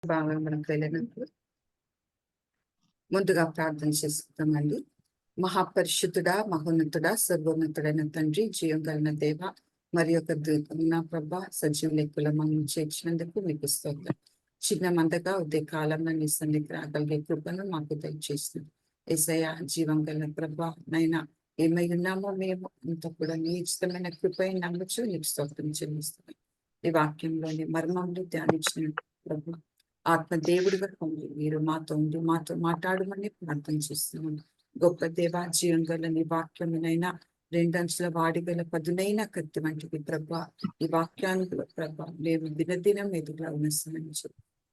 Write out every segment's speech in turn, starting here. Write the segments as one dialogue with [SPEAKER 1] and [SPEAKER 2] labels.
[SPEAKER 1] బాగా మనకు వెళ్ళినప్పుడు ముందుగా ప్రార్థన చేసుకుంటామండి. మహాపరిశుద్ధుడా, మహోన్నతుడా, సర్వోన్నతుడైన తండ్రి, జీవం కలిగిన దేవ, మరి యొక్క నా ప్రభ సజీవ లెక్కుల మనం చేర్చినందుకు మీకు స్తోత్రం. చిన్న మందగా ఉదయ కాలంలో నీ సన్నిధికి రాగలిగే కృపను మాకు దయచేస్తుంది. యేసయ్య, జీవం కలిగిన ప్రభ నైనా ఏమై ఉన్నామో మేము అంత కూడా నీ ఇష్టమైన కృపై నమ్మచ్చు నీకు స్తోత్రం చెల్లిస్తున్నాం. ఈ వాక్యంలోని మర్మంలో ధ్యానించిన ప్రభ ఆత్మదేవుడిగా పొంది మీరు మాతో ఉండి మాతో మాట్లాడమని ప్రార్థన చేస్తున్నాం. గొప్ప దేవ, జీవం గల నీ వాక్యమునైనా రెండంచుల వాడిగల పదునైన కత్తి వంటిది ప్రభా. ఈ వాక్యాన్ని ప్రభా మేము దినదినం ఎదురుగా ఉన్నసరించు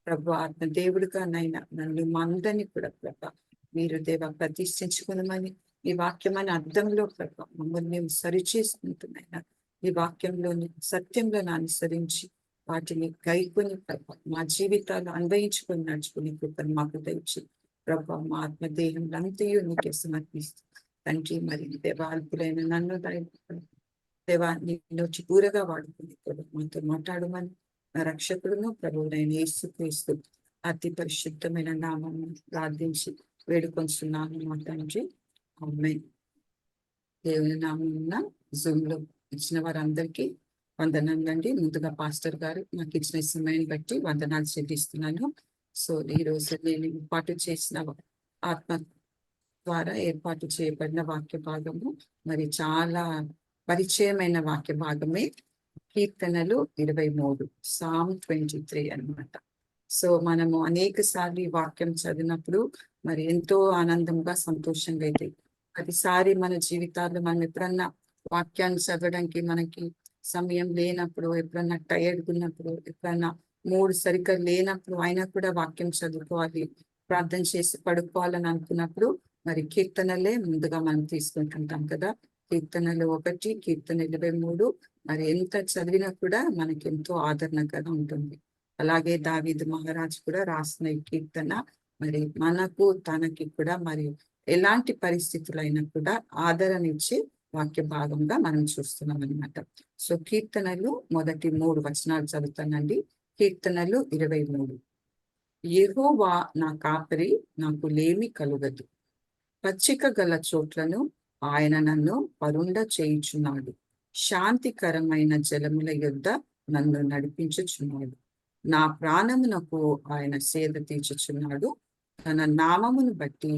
[SPEAKER 1] ప్రభు. ఆత్మదేవుడిగా నైనా నన్ను మా అందరినీ కూడా ప్రభా మీరు దేవ ప్రతిష్ఠించుకునమని ఈ వాక్యమైన అర్థంలో ప్రభా మమ్మల్ని మేము సరిచేసుకుంటున్నాయినా ఈ వాక్యంలోని సత్యంలో అనుసరించి వాటిని గైకొని ప్రభా మా జీవితాలు అన్వయించుకొని నడుచుకుని కృపను మాకు దయచి ప్రభా మా ఆత్మదేహం అంతయు నీకే సమర్పిస్తూ తండ్రి మరి దేవాల్పులైన నన్ను దేవా నీలోచి పూరగా వాడుకుని ప్రభు మాతో మాట్లాడమని నా రక్షకుడును ప్రభువునైన యేసుక్రీస్తు అతి పరిశుద్ధమైన నామం ప్రార్థించి వేడుకొంచున్నాను మా తండ్రి, ఆమేన్. దేవుని నామమున జూమ్ లో ఇచ్చిన వారందరికీ వందనాలండి. ముందుగా పాస్టర్ గారు నాకు ఇచ్చిన సమయాన్ని బట్టి వందనాలు చెల్లిస్తున్నాను. సో ఈ రోజు నేను ఏర్పాటు చేసిన ఆత్మ ద్వారా ఏర్పాటు చేయబడిన వాక్య భాగము మరి చాలా పరిచయమైన వాక్య భాగమే కీర్తనలు 23, Psalm 23 అన్నమాట. సో మనము అనేక సార్లు ఈ వాక్యం చదివినప్పుడు మరి ఎంతో ఆనందంగా సంతోషంగా అయితే ప్రతిసారి మన జీవితాల్లో మనం ఎప్పుడన్నా వాక్యాన్ని చదవడానికి మనకి సమయం లేనప్పుడు, ఎప్పుడన్నా టైర్డ్గా ఉన్నప్పుడు, ఎప్పుడన్నా మూడు సరిగ్గా లేనప్పుడు అయినా కూడా వాక్యం చదువుకోవాలి, ప్రార్థన చేసి పడుకోవాలని అనుకున్నప్పుడు మరి కీర్తనలే ముందుగా మనం తీసుకుంటుంటాం కదా. కీర్తనలు 1, కీర్తన 23 మరి ఎంత చదివినా కూడా మనకి ఎంతో ఆదరణగా ఉంటుంది. అలాగే దావీదు మహారాజు కూడా రాసిన ఈ కీర్తన మరి మనకు తనకి కూడా మరి ఎలాంటి పరిస్థితులైనా కూడా ఆదరణ ఇచ్చే వాక్య భాగంగా మనం చూస్తున్నాం అనమాట. సో కీర్తనలు మొదటి 3 వచనాలు చదువుతానండి. కీర్తనలు 23. యెహోవా నా కాపరి, నాకు లేమి కలుగదు. పచ్చిక గల చోట్లను ఆయన నన్ను పరుండ చేయుచున్నాడు. శాంతికరమైన జలముల యొద్ద నన్ను నడిపించుచున్నాడు. నా ప్రాణమునకు ఆయన సేద తీర్చుచున్నాడు. తన నామమును బట్టి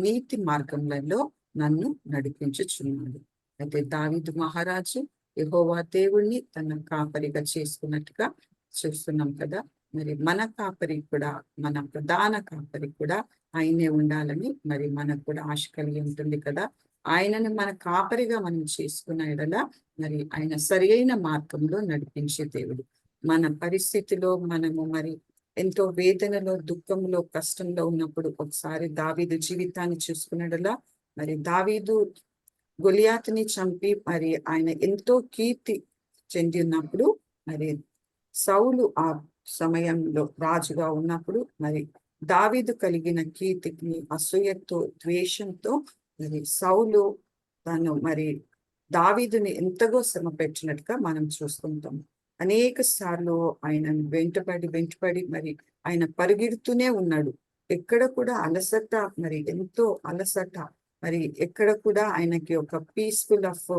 [SPEAKER 1] నీతి మార్గములలో నన్ను నడిపించుచున్నాడు. అయితే దావీదు మహారాజు యెహోవా దేవుణ్ణి తన కాపరిగా చేసుకున్నట్టుగా చూస్తున్నాం కదా. మరి మన కాపరి కూడా, మన ప్రధాన కాపరి కూడా ఆయనే ఉండాలని మరి మనకు కూడా ఆశ కలిగి ఉంటుంది కదా. ఆయనను మన కాపరిగా మనం చేసుకున్న ఎడల మరి ఆయన సరి అయిన మార్గంలో నడిపించే దేవుడు. మన పరిస్థితిలో మనము మరి ఎంతో వేదనలో, దుఃఖంలో, కష్టంలో ఉన్నప్పుడు ఒకసారి దావీదు జీవితాన్ని చూసుకున్నడలా మరి దావీదు గొలియాతుని చంపి మరి ఆయన ఎంతో కీర్తి చెంది ఉన్నప్పుడు మరి సౌలు ఆ సమయంలో రాజుగా ఉన్నప్పుడు మరి దావీదు కలిగిన కీర్తికి అసూయతో, ద్వేషంతో మరి సౌలు తను మరి దావీదుని ఎంతగో శ్రమ పెట్టినట్టుగా మనం చూస్తుంటాం. అనేక సార్లు ఆయన వెంటపడి మరి ఆయన పరిగెడుతూనే ఉన్నాడు. ఎక్కడ కూడా అలసట, మరి ఎంతో అలసట, మరి ఎక్కడ కూడా ఆయనకి ఒక పీస్ఫుల్ ఆఫ్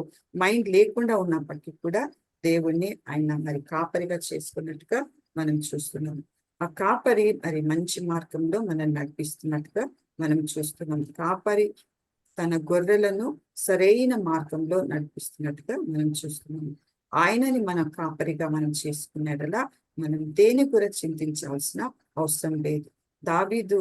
[SPEAKER 1] మైండ్ లేకుండా ఉన్నప్పటికీ కూడా దేవుణ్ణి ఆయన మరి కాపరిగా చేసుకున్నట్టుగా మనం చూస్తున్నాం. ఆ కాపరి మరి మంచి మార్గంలో మనం నడిపిస్తున్నట్టుగా మనం చూస్తున్నాం. కాపరి తన గొర్రెలను సరైన మార్గంలో నడిపిస్తున్నట్టుగా మనం చూస్తున్నాం. ఆయనని మన కాపరిగా మనం చేసుకునేలా మనం దేని గురించి చింతించాల్సిన అవసరం లేదు. దావీదు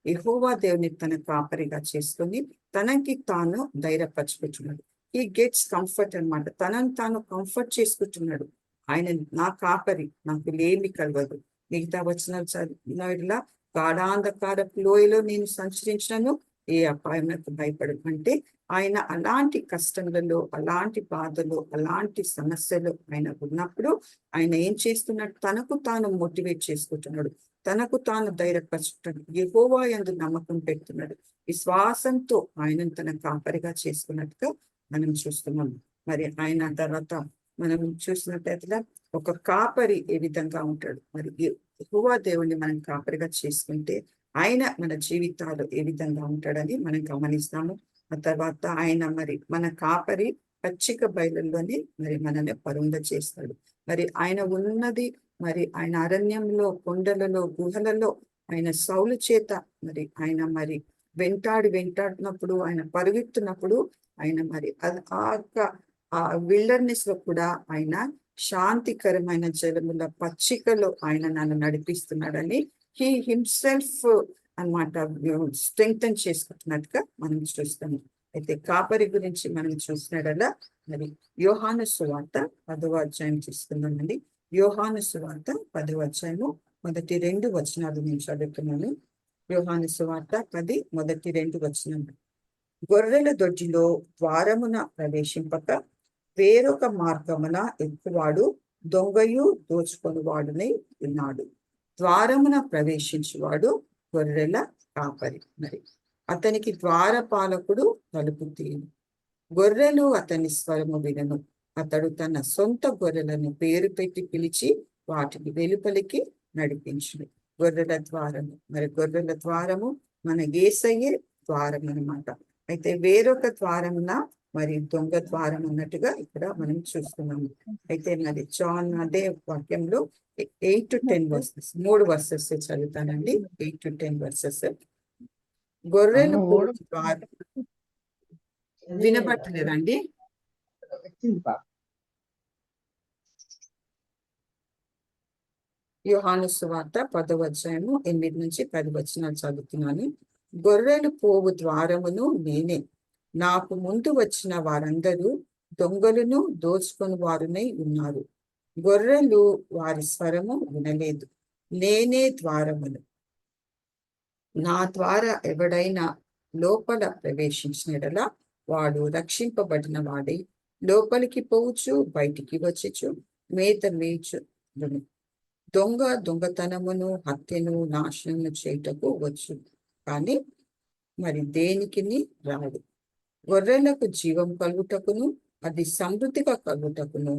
[SPEAKER 1] యెహోవా దేవుని తన కాపరిగా చేసుకొని తనకి తాను ధైర్యపరుచుకుంటున్నాడు. హీ గెట్స్ కంఫర్ట్ అన్నమాట. తనను తాను కంఫర్ట్ చేసుకుంటున్నాడు. ఆయన నా కాపరి, నాకు లేమి కలగదు. మిగతా వచనాలు చదివినలా గాఢాంధకారపు లోయలో నేను సంచరించినను ఏ అపాయములకు భయపడదు. అంటే ఆయన అలాంటి కష్టంలో, అలాంటి బాధలో, అలాంటి సమస్యలు ఆయన ఉన్నప్పుడు ఆయన ఏం చేస్తున్నాడు? తనకు తాను మోటివేట్ చేసుకుంటున్నాడు, తనకు తాను ధైర్యపరుచుకుంటున్నాడు, యెహోవా యందు నమ్మకం పెడుతున్నాడు. విశ్వాసంతో ఆయనను తన కాపరిగా చేసుకున్నట్టుగా మనం చూస్తున్నాం. మరి ఆయన తర్వాత మనం చూసినట్లయితే ఒక కాపరి ఏ విధంగా ఉంటాడు, మరి యెహోవా దేవుణ్ణి మనం కాపరిగా చేసుకుంటే ఆయన మన జీవితాలు ఏ విధంగా ఉంటాడని మనం గమనిస్తాము. ఆ తర్వాత ఆయన మరి మన కాపరి పచ్చిక బయలులోని మరి మనల్ని పరుండ చేస్తాడు. మరి ఆయన ఉన్నది మరి ఆయన అరణ్యంలో, కొండలలో, గుహలలో ఆయన సౌలు చేత మరి ఆయన మరి వెంటాడినప్పుడు, ఆయన పరుగెత్తున్నప్పుడు ఆయన మరి ఆ విల్డర్నెస్ లో కూడా ఆయన శాంతికరమైన జలముల పచ్చికలో ఆయన నన్ను నడిపిస్తున్నాడని హీ హిమ్సెల్ఫ్ అన్నమాట స్ట్రెంగ్తన్ చేసుకుంటున్నట్టుగా మనం చూస్తాము. అయితే కాపరి గురించి మనం చూసినడలా మరి యోహాను సువార్త 10వ అధ్యాయం తీసుకుందామండి. యోహాను సువార్త 10వ అధ్యాయము మొదటి 2 వచనాలు నేను చదువుతున్నాను. యోహాను సువార్త 10 మొదటి 2 వచనాలు. గొర్రెల దొడ్డిలో ద్వారమున ప్రవేశింపక వేరొక మార్గమున ఎక్కువాడు దొంగయు దోచుకొనివాడునై ఉన్నాడు. ద్వారమున ప్రవేశించువాడు గొర్రెల కాపరి. మరి అతనికి ద్వారపాలకుడు తలుపు తీయను. గొర్రెలు అతని స్వరము వినను. అతడు తన సొంత గొర్రెలను పేరు పెట్టి పిలిచి వాటికి వెలుపలికి నడిపించును. గొర్రెల ద్వారము, మరి గొర్రెల ద్వారము మన యేసయ్యే ద్వారం అన్నమాట. అయితే వేరొక ద్వారమున మరి దొంగ ద్వారం అన్నట్టుగా ఇక్కడ మనం చూస్తున్నాము. అయితే మరి జాన్ అదే వాక్యంలో 8 to 10 వర్సెస్ 3 వర్సెస్ చదువుతానండి. 8 to 10 వర్సెస్. గొర్రెలు ద్వారం వినబట్టలేదండి. యోహాను సువార్త 10వ అధ్యాయము 8 నుంచి 10 వచనాలు చదువుతున్నాను. గొర్రెలు పోవు ద్వారమును నేనే. నాకు ముందు వచ్చిన వారందరూ దొంగలను దోచుకొని వారునై ఉన్నారు. గొర్రెలు వారి స్వరము వినలేదు. నేనే ద్వారమును. నా ద్వారా ఎవడైనా లోపల ప్రవేశించినడలా వాడు రక్షింపబడిన వాడై లోపలికి పోవచ్చు, బయటికి వచ్చుచు మేత మేయచ్చు. దొంగ దొంగతనమును, హత్యను, నాశనము చేయుటకు వచ్చు, కానీ మరి దేనికిని రాడు. గొర్రెలకు జీవం కలుగుటకును అది సమృద్ధిగా కలుగుటకును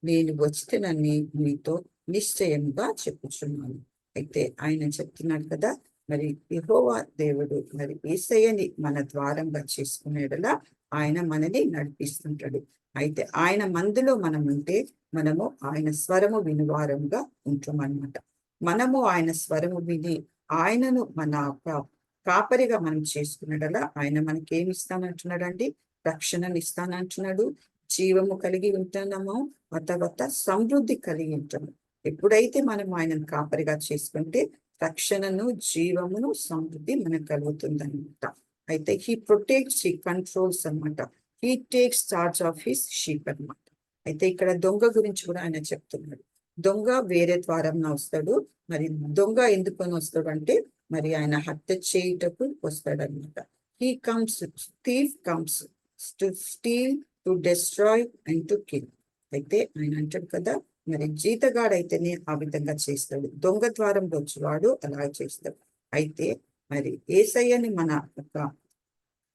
[SPEAKER 1] నేను వచ్చినని మీతో నిశ్చయంగా చెప్పుచున్నాను. అయితే ఆయన చెప్తున్నాడు కదా, మరి యెహోవా దేవుడు మరి యేసయ్యని మన ద్వారంగా చేసుకునేలా ఆయన మనని నడిపిస్తుంటాడు. అయితే ఆయన మందులో మనం ఉంటే మనము ఆయన స్వరము వినువారంగా ఉంటామన్నమాట. మనము ఆయన స్వరము విని ఆయనను మన కాపరిగా మనం చేసుకున్నడలా ఆయన మనకి ఏమి ఇస్తానంటున్నాడండి? రక్షణను ఇస్తానంటున్నాడు. జీవము కలిగి ఉంటున్నామో ఆ తర్వాత సమృద్ధి కలిగి ఉంటాము. ఎప్పుడైతే మనం ఆయనను కాపరిగా చేసుకుంటే రక్షణను, జీవమును, సమృద్ధి మనకు కలుగుతుంది అనమాట. అయితే హీ ప్రొటెక్ట్స్, హీ కంట్రోల్స్ అనమాట. He takes charge of his sheep అనమాట. అయితే ఇక్కడ దొంగ గురించి కూడా ఆయన చెప్తున్నాడు. దొంగ వేరే ద్వారం వస్తాడు. మరి దొంగ ఎందుకొని వస్తాడు అంటే మరి ఆయన హత్య చేయుటకు వస్తాడనమాట. He comes, thief comes to steal, to destroy and to kill. అయితే ఆయన అంటాడు కదా, మరి జీతగాడైతేనే ఆ విధంగా చేస్తాడు, దొంగ ద్వారంలో వచ్చేవాడు అలా చేస్తాడు. అయితే మరి యేసయ్యని మన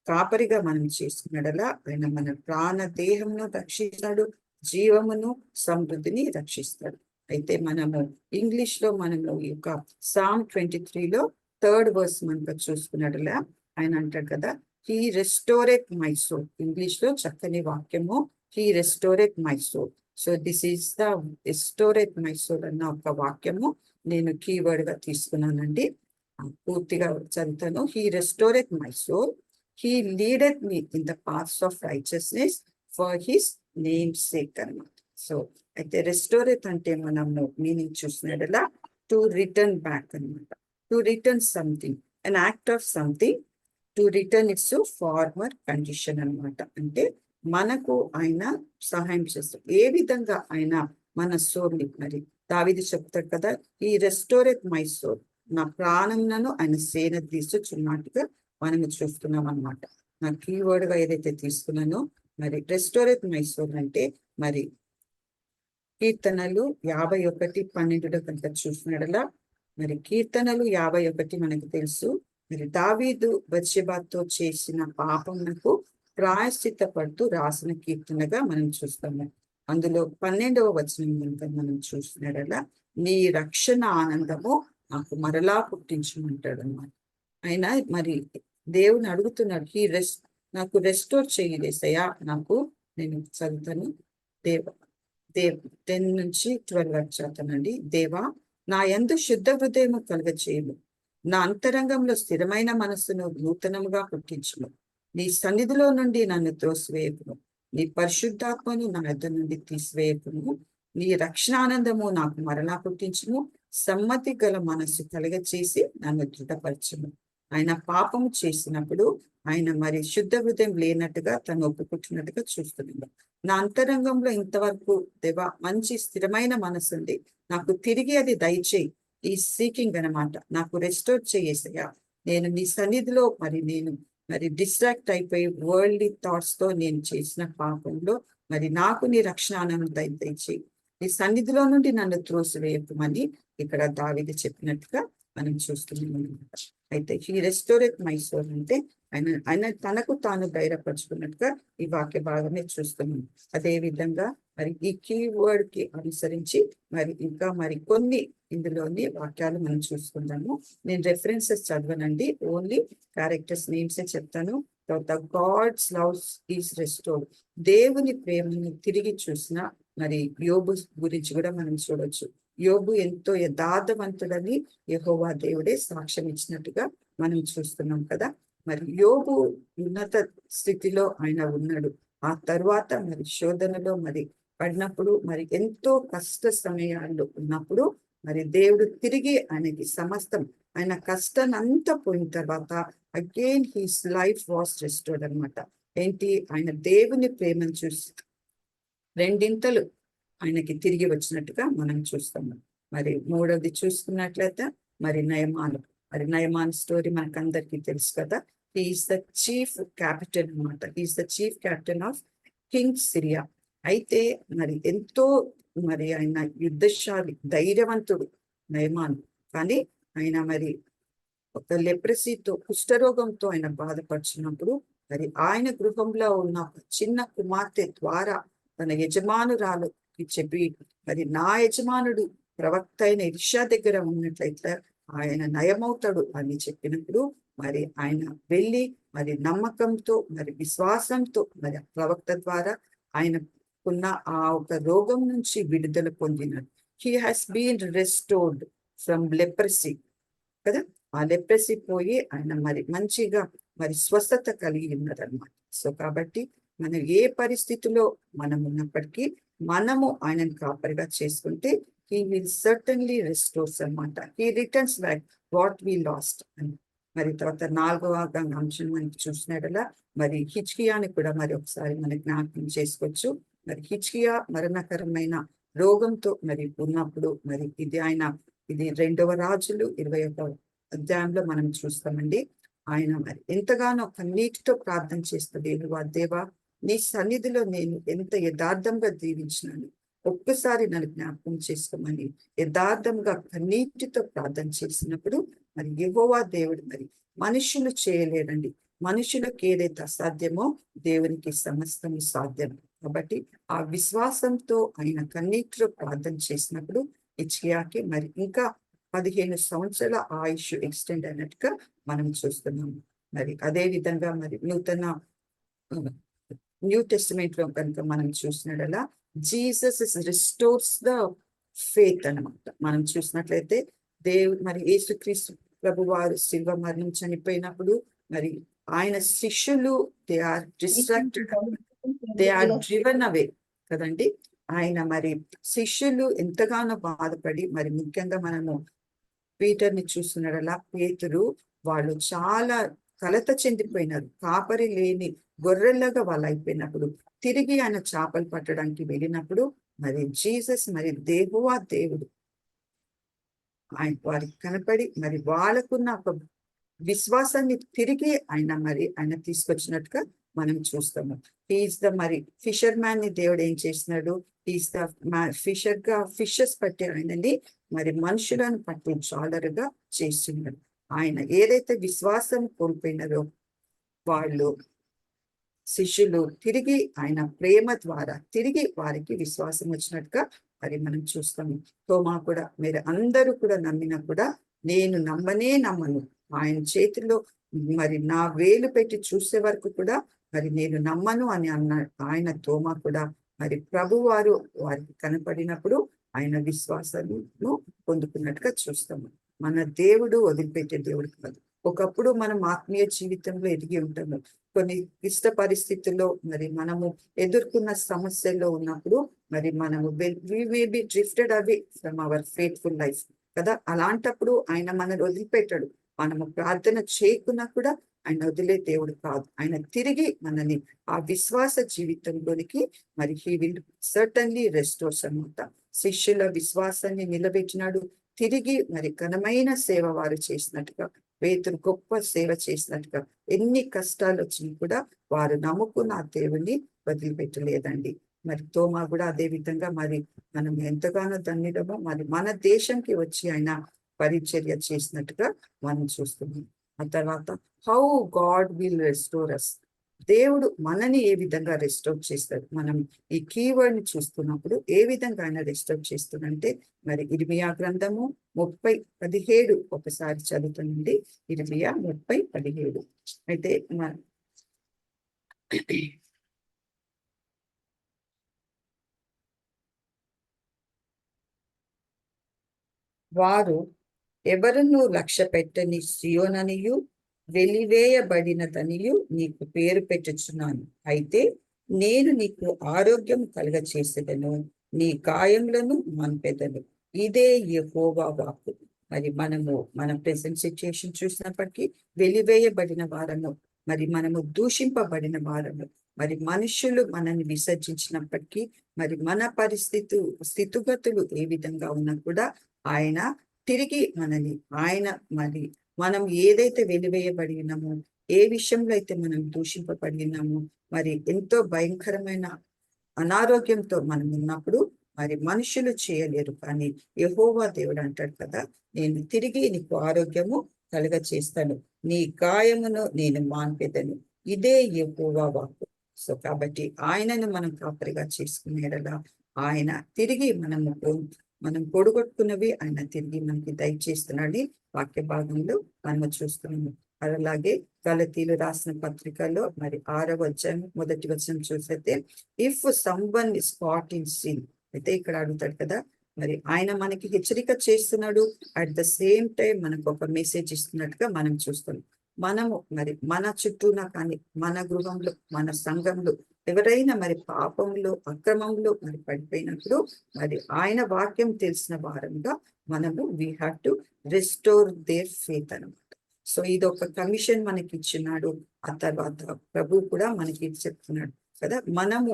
[SPEAKER 1] కాపరిగా మనం చేసుకున్నడలా ఆయన మన ప్రాణ దేహమును రక్షిస్తాడు, జీవమును, సమృద్ధిని రక్షిస్తాడు. అయితే మనము ఇంగ్లీష్ లో మనము ఈ యొక్క Psalm 23లో 3rd verse మనకు చూసుకున్నట్లా ఆయన అంటాడు కదా, he restoreth my soul. English లో చక్కని వాక్యము, he restoreth my soul. So this is the restoreth my soul అన్న ఒక వాక్యము నేను కీవర్డ్ గా తీసుకున్నానండి. పూర్తిగా చదువుతాను. He restoreth my soul, he leaded me in the paths of righteousness for his name sake అన్నమాట. సో అయితే రెస్టోరేట్ అంటే మనము మీనింగ్ చూసినట్లా టు రిటర్న్ బ్యాక్ అనమాట. To return something, an act of something, to return it's farmer condition అనమాట. అంటే మనకు ఆయన సహాయం చేస్తాడు. ఏ విధంగా ఆయన మన సోల్ని, మరి దావీదు చెప్తాడు కదా, ఈ రెస్టోరేట్ మై సోల్, నా ప్రాణంలను ఆయన సేన తీసుచున్నట్టుగా మనము చూస్తున్నాం అనమాట. నా కీవర్డ్ గా ఏదైతే తీసుకున్నానో మరి రెస్టోరేట్ మై సోల్ అంటే మరి కీర్తనలు 51:12 కనుక చూసినట్లా మరి కీర్తనలు 51 మనకు తెలుసు. మరి దావీదు బత్షెబాతో చేసిన పాపమునకు ప్రాయశ్చిత్త పడుతూ రాసిన కీర్తనగా మనం చూస్తాము. అందులో 12వ వచనం కనుక మనం చూసినట్లా నీ రక్షణ ఆనందము నాకు మరలా పుట్టించమంటాడు అన్నమాట. ఆయన మరి దేవుని అడుగుతున్నాడు, నాకు రెస్టోర్ చేయలేసయ్యా. నాకు నేను చదువుతాను, దేవ 10 నుంచి 12 వరకు చదువుతానండి. దేవా, నా యందు శుద్ధ హృదయము కలుగచేయుము, నా అంతరంగంలో స్థిరమైన మనస్సును నూతనముగా పుట్టించుము. నీ సన్నిధిలో నుండి నన్ను త్రోసివేయకుము, నీ పరిశుద్ధాత్మను నా యొద్ద నుండి తీసివేయకుము. నీ రక్షణానందము నాకు మరలా పుట్టించుము, సమ్మతి గల మనస్సు కలగచేసి నన్ను దృఢపరచుము. ఆయన పాపము చేసినప్పుడు ఆయన మరి శుద్ధ హృదయం లేనట్టుగా తను ఒప్పుకుంటున్నట్టుగా చూస్తున్నాడు. నా అంతరంగంలో ఇంతవరకు దేవా మంచి స్థిరమైన మనసు ఉంది, నాకు తిరిగి అది దయచేయి. ఈ సీకింగ్ అన్నమాట, నాకు రెస్టోర్ చేయేసయ్యా. నేను నీ సన్నిధిలో మరి డిస్ట్రాక్ట్ అయిపోయి వరల్డ్లీ థాట్స్ తో నేను చేసిన పాపంలో మరి నాకు నీ రక్షణ ఆనందం దయచేయి. నీ సన్నిధిలో నుండి నన్ను త్రోసివేయమని ఇక్కడ దావీదు చెప్పినట్టుగా మనం చూస్తున్నాం. అయితే ఈ రెస్టోరేట్ మై సోల్ అంటే ఆయన తనకు తాను ధైర్యపరుచుకున్నట్టుగా ఈ వాక్య భాగమే చూస్తున్నాం. అదే విధంగా మరి ఈ కీవర్డ్ కి అనుసరించి మరి ఇంకా మరి కొన్ని ఇందులోని వాక్యాలు మనం చూసుకుందాము. నేను రెఫరెన్సెస్ చదవనండి, ఓన్లీ క్యారెక్టర్స్ నేమ్స్ చెప్తాను. తర్వాత గాడ్స్ లవ్ ఈస్ రెస్టోర్డ్, దేవుని ప్రేమను తిరిగి చూసిన మరి యోబు గురించి కూడా మనం చూడొచ్చు. యోబు ఎంతో యథార్థవంతుడని యెహోవా దేవుడే సాక్ష్యం ఇచ్చినట్టుగా మనం చూస్తున్నాం కదా. మరి యోబు ఉన్నత స్థితిలో ఆయన ఉన్నాడు. ఆ తర్వాత మరి శోధనలో మరి పడినప్పుడు మరి ఎంతో కష్ట సమయాల్లో ఉన్నప్పుడు మరి దేవుడు తిరిగి ఆయనకి సమస్తం, ఆయన కష్టాన్ని అంతా పోయిన తర్వాత again his life was restored అనమాట. ఏంటి, ఆయన దేవుని ప్రేమను చూసి రెండింతలు ఆయనకి తిరిగి వచ్చినట్టుగా మనం చూస్తాము. మరి మూడవది చూసుకున్నట్లయితే మరి నయమాన్ స్టోరీ మనకు అందరికీ తెలుసు కదా. హీఈస్ ద చీఫ్ క్యాపిటన్ అనమాట. He is the chief captain of king Syria. అయితే మరి ఎంతో మరి ఆయన యుద్ధశాలి, ధైర్యవంతుడు నయమాన్. కానీ ఆయన మరి ఒక లెప్రసీతో, కుష్ఠరోగంతో ఆయన బాధపడుచున్నప్పుడు మరి ఆయన గృహంలో ఉన్న చిన్న కుమార్తె ద్వారా తన యజమానురాలుకి చెప్పి, మరి నా యజమానుడు ప్రవక్త అయిన ఎలీషా దగ్గర ఉన్నట్లయితే ఆయన నయమవుతాడు అని చెప్పినప్పుడు మరి ఆయన వెళ్ళి మరి నమ్మకంతో మరి విశ్వాసంతో మరి ప్రవక్త ద్వారా ఆయనకున్న ఆ ఒక రోగం నుంచి విడుదల పొందినాడు. He has been restored from leprosy కదా. ఆ లెప్రసీ పోయి ఆయన మరి మంచిగా మరి స్వస్థత కలిగి ఉన్నారనమాట. సో కాబట్టి మనం ఏ పరిస్థితిలో మనం ఉన్నప్పటికీ మనము ఆయనను కాపరిగా చేసుకుంటే he will certainly restores అనమాట. he returns back what we lost అని. మరి తర్వాత 4వ అంశం మనకి చూసినట్లా మరి హిజ్కియాని కూడా మరి ఒకసారి మనం జ్ఞాపకం చేసుకోవచ్చు. మరి హిజ్కియా మరణకరమైన రోగంతో మరి ఉన్నప్పుడు మరి ఇది 2వ రాజులు 21వ అధ్యాయంలో మనం చూస్తామండి. ఆయన మరి ఎంతగానో కన్నీటితో ప్రార్థన చేస్తుంది, దేవా నీ సన్నిధిలో నేను ఎంత యథార్థంగా దీవించినాను, ఒక్కసారి నన్ను జ్ఞాపకం చేసుకోమని యథార్థంగా కన్నీటితో ప్రార్థన చేసినప్పుడు మరి యెహోవా దేవుడు మరి మనుషులు చేయలేరండి. మనుషులకు ఏదైతే అసాధ్యమో దేవునికి సమస్తము సాధ్యం. కాబట్టి ఆ విశ్వాసంతో ఆయన కన్నీటితో ప్రార్థన చేసినప్పుడు హిజ్కియాకి మరి ఇంకా 15 సంవత్సరాల ఆయుష్ ఎక్స్టెండ్ అయినట్టుగా మనం చూస్తున్నాము. మరి అదే విధంగా మరి న్యూ టెస్టిమెంట్ లో కనుక మనం చూసినట్లా జీసస్ రిస్టోర్స్ ద ఫెయిత్ అన్నమాట. మనం చూసినట్లయితే మరి యేసుక్రీస్తు ప్రభు వారు శిలువ మరణం చనిపోయినప్పుడు మరి ఆయన శిష్యులు they are distracted, they are driven away కదండి. ఆయన మరి శిష్యులు ఎంతగానో బాధపడి మరి ముఖ్యంగా మనము పీటర్ని చూస్తున్నాడలా, పేతురు వాళ్ళు చాలా కలత చెందిపోయినారు. కాపరి లేని గొర్రెల్లాగా వాళ్ళు అయిపోయినప్పుడు తిరిగి ఆయన చేపలు పట్టడానికి వెళ్ళినప్పుడు మరి జీసస్ మరి యెహోవా దేవుడు ఆయన వారికి కనపడి మరి వాళ్ళకున్న ఒక విశ్వాసాన్ని తిరిగి ఆయన తీసుకొచ్చినట్టుగా మనం చూస్తాము. హీఈస్ ద మరి ఫిషర్ మ్యాన్ ని దేవుడు ఏం చేసినాడు, హీఈస్ ద ఫిషర్ గా ఫిషెస్ పట్టి ఆయనని మరి మనుషులను పట్టి జాలరుగా చేస్తున్నాడు. ఆయన ఏదైతే విశ్వాసం కోల్పోయినారో వాళ్ళు శిష్యులు తిరిగి ఆయన ప్రేమ ద్వారా తిరిగి వారికి విశ్వాసం వచ్చినట్టుగా మరి మనం చూస్తాము. తోమా కూడా మీరు అందరూ కూడా నమ్మినా కూడా నేను నమ్మను, ఆయన చేతిలో మరి నా వేలు పెట్టి చూసే వరకు కూడా మరి నేను నమ్మను అని అన్నాడు. ఆయన తోమా కూడా మరి ప్రభు వారు వారికి కనపడినప్పుడు ఆయన విశ్వాసాలను పొందుకున్నట్టుగా చూస్తాము. మన దేవుడు వదిలిపెట్టే దేవుడు కాదు. ఒకప్పుడు మనం ఆత్మీయ జీవితంలో ఎదిగి ఉంటాము. కొన్ని క్లిష్ట పరిస్థితుల్లో మరి మనము ఎదుర్కొన్న సమస్యల్లో ఉన్నప్పుడు మరి మనము may be drifted away from our faithful life కదా. అలాంటప్పుడు ఆయన మనల్ని వదిలిపెట్టాడు. మనము ప్రార్థన చేయకున్నా కూడా ఆయన వదిలే దేవుడు కాదు. ఆయన తిరిగి మనని ఆ విశ్వాస జీవితంలోనికి మరి హీ విల్ సర్టన్లీ రెస్టోర్స్ అన్నమాట. శిష్యుల విశ్వాసాన్ని నిలబెట్టినాడు. తిరిగి మరి ఘనమైన సేవ వారు చేసినట్టుగా, పేతురు గొప్ప సేవ చేసినట్టుగా, ఎన్ని కష్టాలు వచ్చినా కూడా వారు నమ్ముకున్న ఆ దేవుణ్ణి వదిలిపెట్టలేదండి. మరి తోమా కూడా అదే విధంగా మరి మనం ఎంతగానో ధన్యుడమో మరి మన దేశంకి వచ్చి ఆయన పరిచర్య చేసినట్టుగా మనం చూస్తున్నాం. ఆ తర్వాత హౌ గాడ్ విల్ రెస్టోర్ అస్, దేవుడు మనని ఏ విధంగా రెస్టోర్ చేస్తాడు. మనం ఈ కీవర్డ్ ని చూస్తున్నప్పుడు ఏ విధంగా ఆయన రెస్టోర్ చేస్తుందంటే మరి ఇర్మియా గ్రంథము 30:17 ఒకసారి చదువుతానండి. ఇర్మియా 30:17. అయితే వారు ఎవరును లక్ష్య పెట్టని సియోననియు వెలివేయబడినదనియు నీకు పేరు పెట్టుచున్నాను. అయితే నేను నీకు ఆరోగ్యం కలుగ చేసేదను, నీ గాయములను మంపెదను. ఇదే యెహోవా వాక్కు. మరి మనము మన ప్రెసెంట్ సిచ్యుయేషన్ చూసినప్పటికీ వెలివేయబడిన వారము, మరి మనము దూషింపబడిన వారము, మరి మనుషులు మనల్ని విసర్జించినప్పటికీ మరి మన స్థితిగతులు ఏ విధంగా ఉన్నా కూడా ఆయన తిరిగి మనని ఆయన మరి మనం ఏదైతే వెలివేయబడి ఉన్నామో, ఏ విషయంలో అయితే మనం దూషింపబడి ఉన్నామో, మరి ఎంతో భయంకరమైన అనారోగ్యంతో మనం ఉన్నప్పుడు మరి మనుషులు చేయలేరు, కానీ యెహోవా దేవుడు అంటాడు కదా, నేను తిరిగి నీకు ఆరోగ్యము కలుగ చేస్తాను, నీ గాయమును నేను మాన్పెదను. ఇదే యెహోవా వాక్కు. సో కాబట్టి ఆయనను మనం కాపరిగా చేసుకునేలా ఆయన తిరిగి మనం పొడుగొట్టుకున్నవి ఆయన తిరిగి మనకి దయచేస్తున్నాడని వాక్య భాగంలో మనం చూస్తున్నాము. అలాగే గలతీలు రాసిన పత్రికలో మరి 6వ అధ్యాయం 1వ వచనం చూస్తే, if someone is caught in sin, అయితే ఇక్కడ అడుగుతాడు కదా, మరి ఆయన మనకి హెచ్చరిక చేస్తున్నాడు, అట్ ద సేమ్ టైం మనకు ఒక మెసేజ్ ఇస్తున్నట్టుగా మనం చూస్తున్నాం. మనము మరి మన చుట్టూన కానీ మన గృహంలో మన సంఘంలో ఎవరైనా మరి పాపంలో అక్రమంలో మరి పడిపోయినప్పుడు మరి ఆయన వాక్యం తెలిసిన వారంగా మనము we have to restore their faith అనమాట. సో ఇది ఒక కమిషన్ మనకి ఇచ్చినాడు. ఆ తర్వాత ప్రభు కూడా మనకి చెప్తున్నాడు కదా, మనము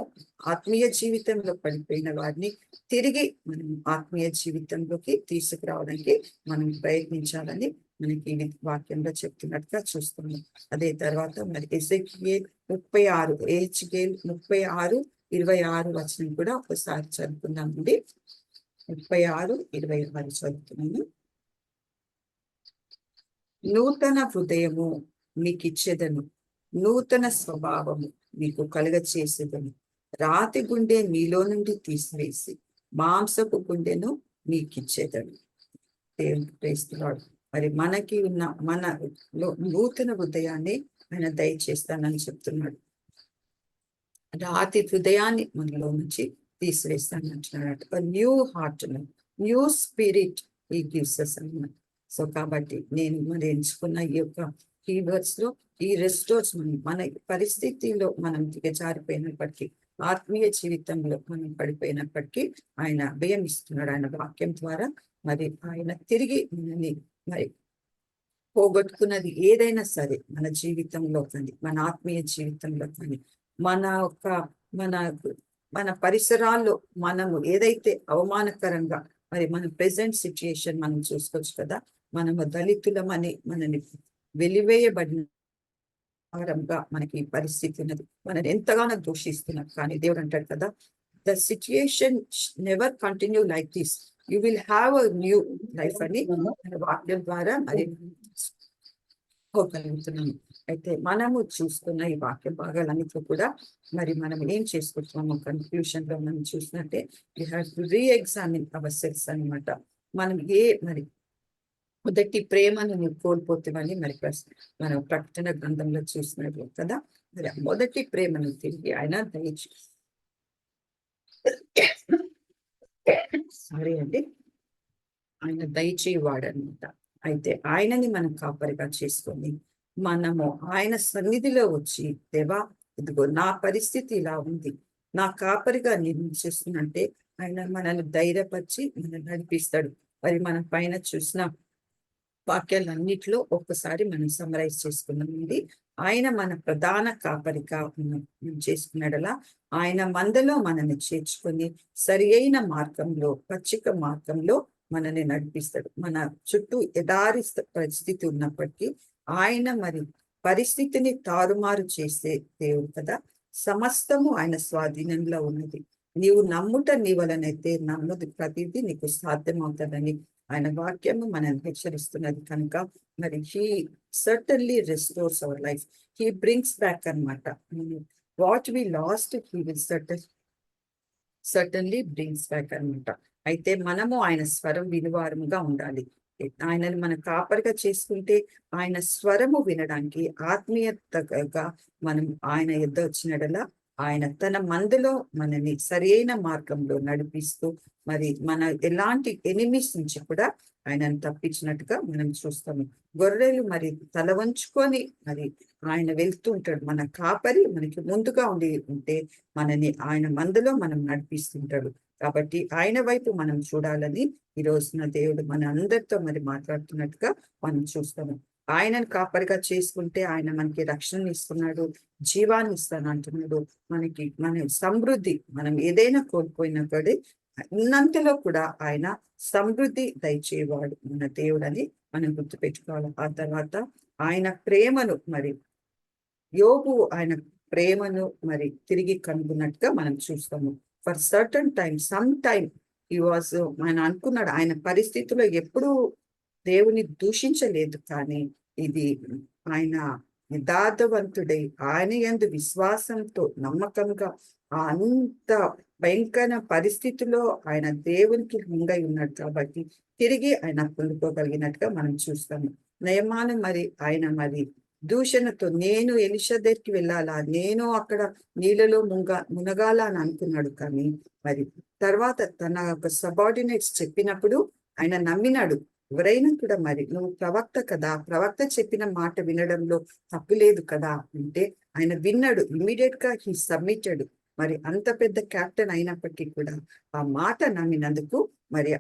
[SPEAKER 1] ఆత్మీయ జీవితంలో పడిపోయిన వారిని తిరిగి మనం ఆత్మీయ జీవితంలోకి తీసుకురావడానికి మనం ప్రయత్నించాలని మనకి వాక్యంలో చెప్తున్నట్టుగా చూస్తున్నాం. అదే తర్వాత మరి ఎజెకియేల్ 36 వచనం కూడా ఒకసారి చదువుకుందామండి. 36:26 చదువుతున్నాను. నూతన హృదయము మీకు ఇచ్చేదను, నూతన స్వభావము మీకు కలుగ చేసేదను. రాతి గుండె మీలో నుండి తీసివేసి మాంసపు గుండెను మీకు ఇచ్చేదను. దేవునికి ప్రేస్తున్నాడు. మరి మనకి ఉన్న మనలో నూతన హృదయాన్ని ఆయన దయచేస్తానని చెప్తున్నాడు. రాతి హృదయాన్ని మనలో నుంచి తీసివేస్తానంటున్నాడు. న్యూ హార్ట్, న్యూ స్పిరిట్ ఈ గివ్స్ us అన్నమాట. సో కాబట్టి నేను మరి ఎంచుకున్న ఈ యొక్క కీవర్డ్స్ లో ఈ రెస్టోర్స్ మన పరిస్థితిలో మనం దిగజారిపోయినప్పటికీ, ఆత్మీయ జీవితంలో మనం పడిపోయినప్పటికీ ఆయన అభయం ఇస్తున్నాడు. ఆయన వాక్యం ద్వారా మరి ఆయన తిరిగి మనని మరి పోగొట్టుకున్నది ఏదైనా సరే మన జీవితంలో కానీ మన ఆత్మీయ జీవితంలో కానీ మన పరిసరాల్లో మనము ఏదైతే అవమానకరంగా మరి మన ప్రెసెంట్ సిచ్యుయేషన్ మనం చూసుకోవచ్చు కదా, మనము దళితులమని మనని వెలివేయబడిన వారంగా మనకి పరిస్థితి ఉన్నది. మనని ఎంతగానో దూషిస్తున్నారు, కానీ దేవుడు అంటాడు కదా, the situation never continue like this, you will have a new life అని వాక్యం ద్వారా మరి పోగలుగుతున్నాము. అయితే మనము చూస్తున్న ఈ వాక్య భాగాలన్నిట్లో కూడా మరి మనం ఏం చేసుకుంటున్నాము కన్క్లూషన్ లో మనం చూసినట్టే we have to reexamine our selves అనమాట. మనం మరి మొదటి ప్రేమను నువ్వు కోల్పోతామని మరి మనం ప్రకటన గ్రంథంలో చూసినట్లు కదా. మరి ఆ మొదటి ప్రేమను తిరిగి ఆయన సారీ అండి, ఆయన దయచేవాడనమాట. అయితే ఆయనని మనం కాపరిగా చేసుకొని మనము ఆయన సన్నిధిలో వచ్చి, దేవా ఇదిగో నా పరిస్థితి ఇలా ఉంది, నా కాపరిగా నిర్మించేస్తున్నంటే ఆయన మనల్ని ధైర్యపరిచి మనం నడిపిస్తాడు. మరి మనం పైన చూసిన వాక్యాలన్నిటిలో ఒక్కసారి మనం సమరైజ్ చేసుకున్నామండి. ఆయన మన ప్రధాన కాపరిగా చేసుకున్నాడలా ఆయన మందలో మనల్ని చేర్చుకొని సరి అయిన మార్గంలో, పచ్చిక మార్గంలో మనల్ని నడిపిస్తాడు. మన చుట్టూ ఎడారి పరిస్థితి ఉన్నప్పటికీ ఆయన మరి పరిస్థితిని తారుమారు చేసే దేవుడు కదా. సమస్తము ఆయన స్వాధీనంలో ఉన్నది. నీవు నమ్ముట నీ వలనైతే నమ్ముది ప్రతిదీ నీకు సాధ్యమవుతుందని ఆయన వాక్యము మనల్ని హెచ్చరిస్తున్నది కనుక మరి he certainly restores our life. He brings back అనమాట. What we lost he will certainly brings back అనమాట. అయితే మనము ఆయన స్వరం వినువారముగా ఉండాలి. ఆయనని మన కాపరిగా చేసుకుంటే ఆయన స్వరము వినడానికి ఆత్మీయతగా మనం ఆయన యుద్ధ వచ్చినడలా ఆయన తన మందులో మనని సరైన మార్గంలో నడిపిస్తూ మరి మన ఎలాంటి ఎనిమిస్ నుంచి కూడా ఆయనను తప్పించినట్టుగా మనం చూస్తాము. గొర్రెలు మరి తల వంచుకొని మరి ఆయన వెళ్తూ ఉంటాడు. మన కాపరి మనకి ముందుగా ఉంటే మనని ఆయన మందులో మనం నడిపిస్తుంటాడు. కాబట్టి ఆయన వైపు మనం చూడాలని ఈ రోజున దేవుడు మన అందరితో మరి మాట్లాడుతున్నట్టుగా మనం చూస్తాము. ఆయనను కాపరిగా చేసుకుంటే ఆయన మనకి రక్షణ ఇస్తున్నాడు, జీవాన్ని ఇస్తాను అంటున్నాడు. మన సమృద్ధి, మనం ఏదైనా కోల్పోయినప్పుడే ఉన్నంతలో కూడా ఆయన సమృద్ధి దయచేవాడు మన దేవుడు అని మనం గుర్తుపెట్టుకోవాలి. ఆ తర్వాత ఆయన ప్రేమను మరి యోబు ఆయన ప్రేమను మరి తిరిగి కనుగొన్నట్టుగా మనం చూస్తాము. For certain time, some time ఈ వాజ్ ఆయన అనుకున్నాడు, ఆయన పరిస్థితిలో ఎప్పుడూ దేవుని దూషించలేదు. కానీ ఇది ఆయన యథార్థవంతుడై ఆయన యందు విశ్వాసంతో నమ్మకంగా అంత భయంకర పరిస్థితిలో ఆయన దేవునికి ముంగై ఉన్నాడు కాబట్టి తిరిగి ఆయన పొందుకోగలిగినట్టుగా మనం చూస్తాము. నయమాను మరి ఆయన మరి దూషణతో నేను ఎలీషా దగ్గరికి వెళ్ళాలా, నేను అక్కడ నీళ్ళలో మునగాల అని అనుకున్నాడు. కానీ మరి తర్వాత తన యొక్క సబార్డినేట్స్ చెప్పినప్పుడు ఆయన నమ్మినాడు. ఎవరైనా కూడా మరి నువ్వు ప్రవక్త కదా, ప్రవక్త చెప్పిన మాట వినడంలో తప్పు లేదు కదా అంటే ఆయన విన్నాడు. ఇమ్మీడియట్ గా హీ సబ్మిటెడ్. మరి అంత పెద్ద కెప్టెన్ అయినప్పటికీ కూడా ఆ మాట నమ్మినందుకు మరి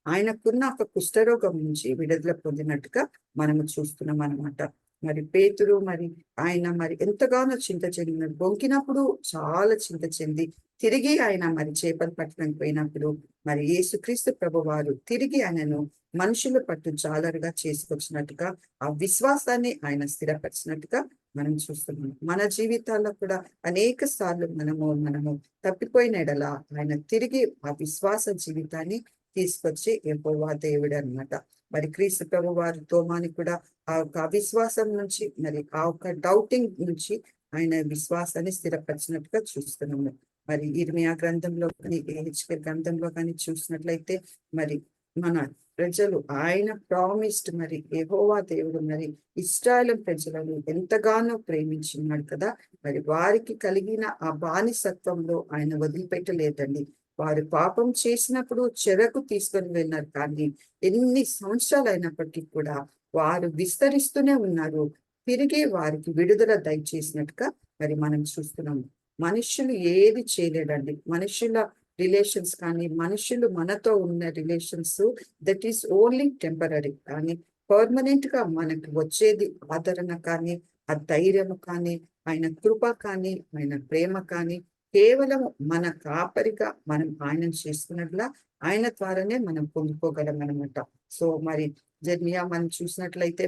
[SPEAKER 1] ఆయనకున్న ఒక కుష్ఠరోగం నుంచి విడుదల పొందినట్టుగా మనము చూస్తున్నాం అన్నమాట. మరి పేతురు మరి ఆయన మరి ఎంతగానో చింత చెందినాడు. బొంకినప్పుడు చాలా చింత చెంది తిరిగి ఆయన మరి చేపలు పట్టడానికి పోయినప్పుడు మరి యేసుక్రీస్తు ప్రభు వారు తిరిగి ఆయనను మనుషుల పట్టు జాలరుగా చేసుకొచ్చినట్టుగా ఆ విశ్వాసాన్ని ఆయన స్థిరపరిచినట్టుగా మనం చూస్తున్నాం. మన జీవితాల్లో కూడా అనేక సార్లు మనము తప్పిపోయిన ఎడలా ఆయన తిరిగి ఆ విశ్వాస జీవితాన్ని తీసుకొచ్చి యెహోవా దేవుడు అన్నమాట. మరి క్రీస్తు ప్రభు వారి తోమాని కూడా ఆ యొక్క అవిశ్వాసం నుంచి మరి ఆ యొక్క డౌటింగ్ నుంచి ఆయన విశ్వాసాన్ని స్థిరపరిచినట్టుగా చూస్తున్నాము. మరి ఇర్మియా గ్రంథంలో కానీ యెహెజ్కేలు గ్రంథంలో కానీ చూసినట్లయితే మరి మన ప్రజలు ఆయన ప్రామిస్డ్ మరి యెహోవా దేవుడు మరి ఇశ్రాయేలు ప్రజలను ఎంతగానో ప్రేమించున్నాడు కదా. మరి వారికి కలిగిన ఆ బానిసత్వంలో ఆయన వదిలిపెట్టలేదండి. వారు పాపం చేసినప్పుడు చెరకు తీసుకొని వెళ్ళినారు. కానీ ఎన్ని సంవత్సరాలు అయినప్పటికీ కూడా వారు విస్తరిస్తూనే ఉన్నారు. తిరిగి వారికి విడుదల దయచేసినట్టుగా మరి మనం చూస్తున్నాము. మనుషులు ఏది చేయలేడండి. మనుషుల రిలేషన్స్ కానీ మనుషులు మనతో ఉన్న relations that is only temporary. కానీ పర్మనెంట్ గా మనకు వచ్చేది ఆదరణ కానీ, ఆ ధైర్యము కానీ, ఆయన కృప కానీ, ఆయన ప్రేమ కానీ కేవలం మన కాపరిగా మనం ఆయన చేసుకున్నట్లా ఆయన ద్వారానే మనం పొందుకోగలం అనమాట. సో మరి జెర్మియా మనం చూసినట్లయితే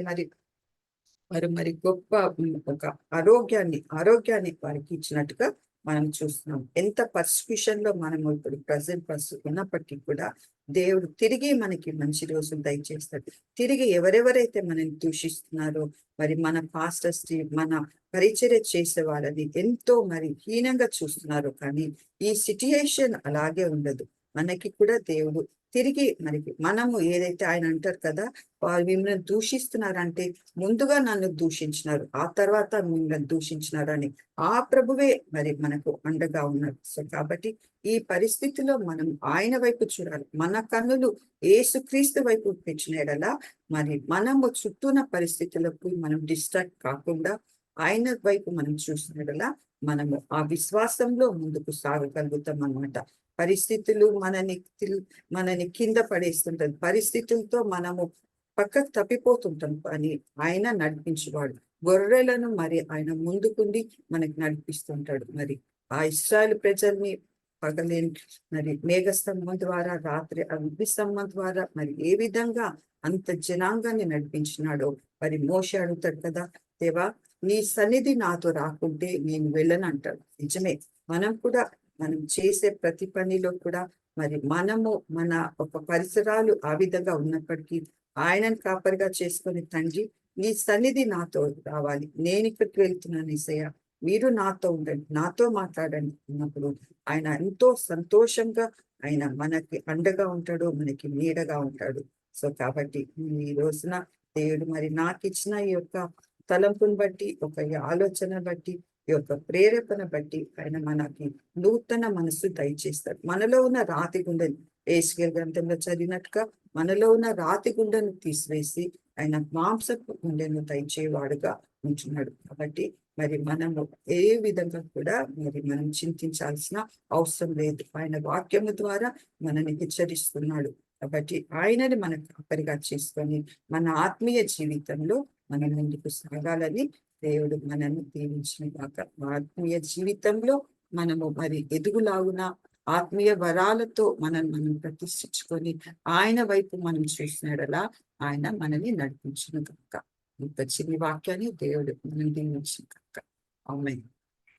[SPEAKER 1] మరి గొప్ప ఒక ఆరోగ్యాన్ని వారికి ఇచ్చినట్టుగా మనం చూస్తున్నాం. ఎంత పర్సిక్యూషన్ లో మనం ఇప్పుడు ప్రజెంట్ ఉన్నప్పటికీ కూడా దేవుడు తిరిగి మనకి మంచి రోజులు దయచేస్తాడు. తిరిగి ఎవరెవరైతే మనల్ని దూషిస్తున్నారో, మరి మన పాస్టర్స్ మన పరిచర్య చేసే వాళ్ళని ఎంతో మరి హీనంగా చూస్తున్నారు. కానీ ఈ సిట్యుయేషన్ అలాగే ఉండదు. మనకి కూడా దేవుడు తిరిగి మనకి మనము ఏదైతే ఆయన అంటారు కదా, వారు మిమ్మల్ని దూషిస్తున్నారంటే ముందుగా నన్ను దూషించినారు, ఆ తర్వాత మిమ్మల్ని దూషించినారు అని ఆ ప్రభువే మరి మనకు అండగా ఉన్నారు. సో కాబట్టి ఈ పరిస్థితిలో మనం ఆయన వైపు చూడాలి. మన కన్నులు యేసుక్రీస్తు వైపు పెట్టినలా మరి మనము చుట్టూన పరిస్థితులకు మనం డిస్ట్రాక్ట్ కాకుండా ఆయన వైపు మనం చూసినలా మనము ఆ విశ్వాసంలో ముందుకు సాగగలుగుతాం అన్నమాట. పరిస్థితులు మనని కింద పడేస్తుంటది. పరిస్థితులతో మనము పక్కకు తప్పిపోతుంటాం. కానీ ఆయన నడిపించేవాడు. గొర్రెలను మరి ఆయన ముందుకుండి మనకి నడిపిస్తుంటాడు. మరి ఆ ఇశ్రాయేలు ప్రజల్ని పగలేని మరి మేఘస్తంభం ద్వారా, రాత్రి అగ్నిస్తంభం ద్వారా మరి ఏ విధంగా అంత జనాంగాన్ని నడిపించినాడో మరి మోషే అడుగుతాడు కదా, దేవా నీ సన్నిధి నాతో రాకుంటే నేను వెళ్ళను అంటాడు. నిజమే, మనం కూడా మనం చేసే ప్రతి పనిలో కూడా మరి మనము మన ఒక పరిసరాలు ఆ విధంగా ఉన్నప్పటికీ ఆయనను కాపరిగా చేసుకుని, తండ్రి నీ సన్నిధి నాతో రావాలి, నేను ఇక్కడికి వెళ్తున్నాను యేసయ్య, మీరు నాతో ఉండండి, నాతో మాట్లాడండి అన్నప్పుడు ఆయన ఎంతో సంతోషంగా ఆయన మనకి అండగా ఉంటాడు, మనకి నీడగా ఉంటాడు. సో కాబట్టి ఈ రోజున దేవుడు మరి నాకు ఇచ్చిన ఈ యొక్క తలంపుని బట్టి, ఒక ఈ ఆలోచన బట్టి, ఈ యొక్క ప్రేరేపణ బట్టి ఆయన మనకి నూతన మనసు దయచేస్తాడు. మనలో ఉన్న రాతి గుండెని యేషుకేలు గ్రంథంలో చదివినట్టుగా మనలో ఉన్న రాతి గుండెను తీసివేసి ఆయన మాంసపు గుండెను దయచేవాడుగా ఉంటున్నాడు. కాబట్టి మరి మనము ఏ విధంగా కూడా మరి మనం చింతించాల్సిన అవసరం లేదు. ఆయన వాక్యము ద్వారా మనని హెచ్చరిస్తున్నాడు. కాబట్టి ఆయనని మనం కాపరిగా చేసుకొని మన ఆత్మీయ జీవితంలో మనం ముందుకు సాగాలని దేవుడు మనల్ని దీవించిన గాక. ఆత్మీయ జీవితంలో మనము మరి ఎదుగులాగున ఆత్మీయ వరాలతో మనం ప్రతిష్ఠించుకొని ఆయన వైపు మనం చూసినాడలా ఆయన మనల్ని నడిపించిన గాక. ఇంత చిన్ని వాక్యాన్ని దేవుడు మనం దీవించిన గాక. ఆమేన్.